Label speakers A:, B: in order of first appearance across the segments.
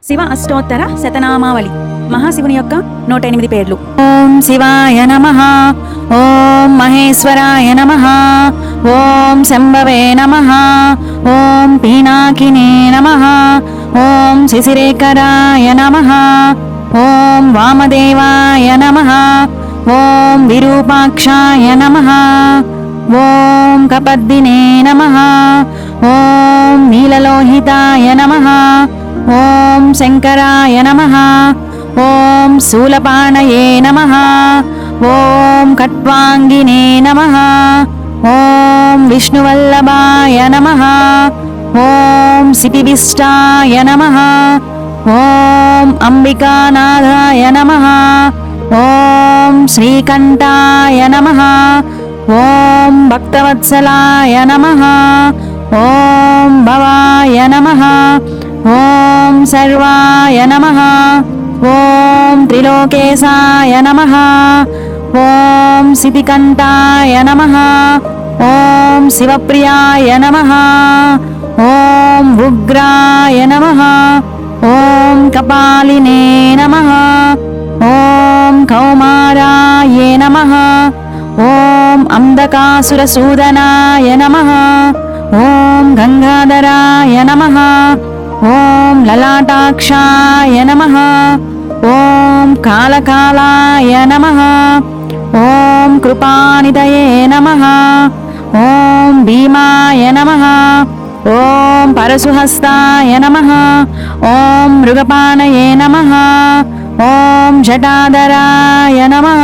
A: శివ అష్టోత్తర శతనామావళి. మహాశివుని యొక్క 108 పేర్లు. ఓం శివాయ నమః, ఓం మహేశ్వరాయ నమః, ఓం శంభవే నమః, ఓం పీనాకినే నమః, ఓం శిశిరేకరాయ నమః, ఓం వామదేవాయ నమః, ఓం విరూపాక్షాయ నమః, ఓం కపర్దినే నమః, ఓం నీలలోహితాయ నమః, ఓం శంకరాయ నమః, ఓం శూలపాణయే నమః, ఓం ఖట్వాంగినే నమః, ఓం విష్ణువల్లభాయ నమః, ఓం సిపివిష్టాయ నమః, ఓం అంబికానాథాయ నమః, ఓం శ్రీకంఠాయ నమః, ఓం భక్తవత్సలాయ నమః, ఓం భవాయ నమః, ఓం సర్వాయ నమః, ఓం త్రిలోకేశాయ నమః, ఓం సితికంఠాయ నమః, ఓం శివప్రియాయ నమః, ఓం ఉగ్రాయ నమః, ఓం కపాలినే నమః, ఓం కౌమారాయ నమః, ఓం అంధకాసురసూదనాయ నమః, ఓం గంగాధరాయ నమః, ఓం లలాటాక్షాయ నమః, ఓం కాళకాలాయ నమః, ఓం కృపానిధయే నమః, ఓం భీమాయ నమః, ఓం పరశుహస్తాయ నమః, ఓం మృగపాణయే నమః, ఓం జటాధరాయ నమః,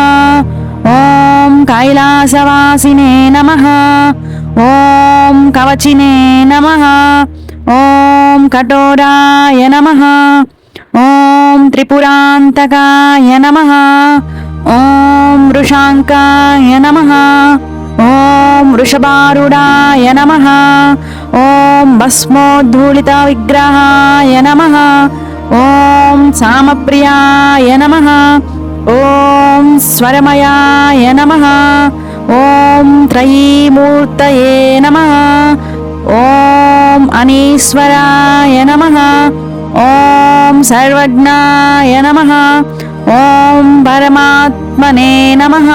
A: ఓం కైలాసవాసినే నమః, ఓం కవచినే నమః, ఓం కఠోరాయ నమః, ఓం త్రిపురాంతకాయ నమః, ఓం వృషాంకాయ నమః, ఓం వృషభారుడాయ నమః, ఓం భస్మోద్ధూళిత విగ్రహాయ నమః, ఓం సామప్రియాయ నమః, ఓం స్వరమయాయ నమః, ఓం త్రయీమూర్తయే నమః, ఓం అనీశ్వరాయ నమః, ఓం సర్వజ్ఞాయ నమః, ఓం పరమాత్మనే నమః,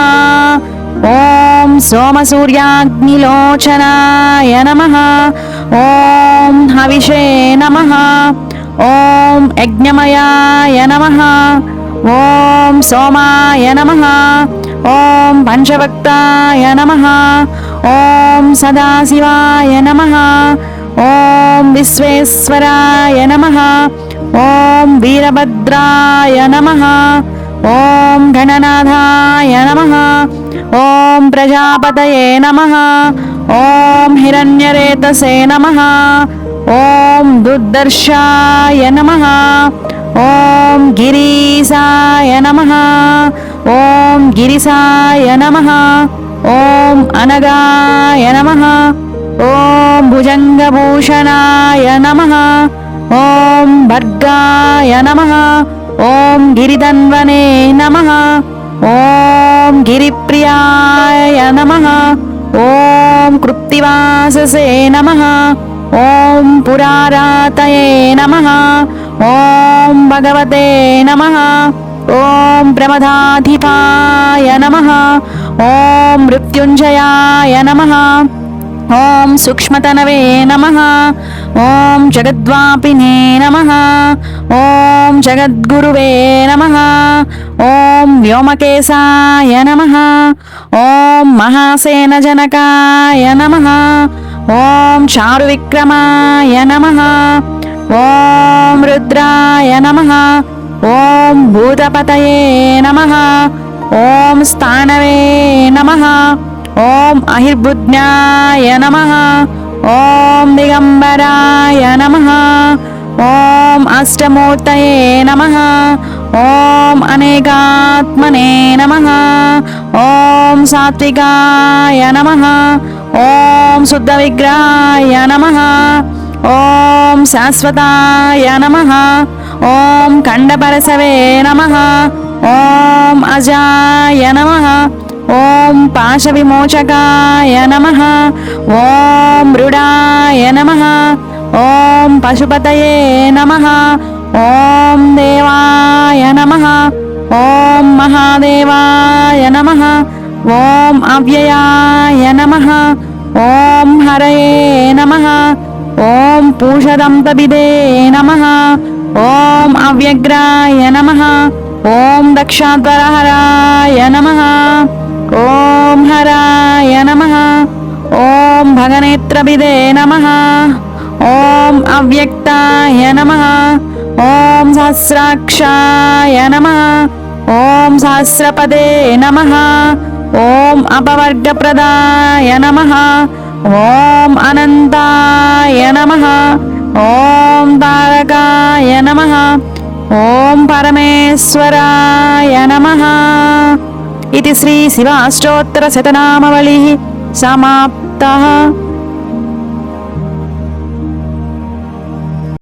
A: ఓం సోమసూర్యాగ్నిలోచనాయ నమః, ఓం హవిషే నమః, ఓం యజ్ఞమయాయ నమః, ఓం సోమాయ నమః, ఓం పంచభక్తాయ నమః, ఓం సదాశివాయ నమః, ఓం విశ్వేశ్వరాయ నమః, ఓం వీరభద్రాయ నమః, ఓం గణనాథాయ నమః, ఓం ప్రజాపతయే నమః, ఓం హిరణ్యరేతసే నమః, ఓం దుర్దర్శాయ నమః, ఓం గిరీశాయ నమః, ఓం గిరిశాయ నమః, ఓం అనగాయ నమః, ఓం భుజంగభూషణాయ నమః, ఓం భర్గాయ నమః, ఓం గిరిధన్వనే నమః, ఓం గిరిప్రియాయ నమః, ఓం కృత్తివాససే నమః, ఓం పురారాతయే నమః, ఓం భగవతే నమః, ఓం ప్రమదాధిపాయ నమః, ఓం మృత్యుంజయాయ నమః, ఓం సూక్ష్మతనవే నమః, ఓం జగద్వాపినే నమః, ఓం జగద్గురువే నమః, ఓం వ్యోమకేశాయ నమః, ఓం మహాసేనజనకాయ నమః, ఓం చారువిక్రమాయ నమః, ఓం రుద్రాయ నమః, ఓం భూతపతయే నమః, ఓం స్థానవే నమః, ఓం అహిర్బుజ్ఞాయ నమః, ఓం దిగంబరాయ నమః, ఓం అష్టమూర్తయే నమః, ఓం అనేకాత్మనే నమః, ఓం సాత్వికాయ నమః, ఓం శుద్ధ విగ్రహాయ నమః, ఓం శాశ్వతాయ నమః, ఓం ఖండపరసవే నమః, ఓం అజాయ నమః, ఓం పాశవిమోచకాయ నమః, ఓం మృడాయ నమః, ఓం పశుపతయే నమః, ఓం ఓం మహాదేవాయ నమః. ఓం అవ్యయాయ నమః. ఓం హరయే నమః. ఓం పూషదంతవిదే నమః. ఓం అవ్యగ్రాయ నమః. ఓం దక్షాధ్వరహరాయ నమః. ఓం హరాయ నమః. ఓం భగనేత్రవిదే నమః. ఓం అవ్యక్తాయ నమః. ఓం సహస్రాక్షాయ నమః. ఓం సహస్రపదే నమః. ఓం అపవర్గప్రదాయ నమః. ఓం అనంతాయ నమః. ఓం తారకాయ నమః. ఓం పరమేశ్వరాయ నమః. ఇది శ్రీ శివ అష్టోత్తర శతనామవళి సమాప్తః.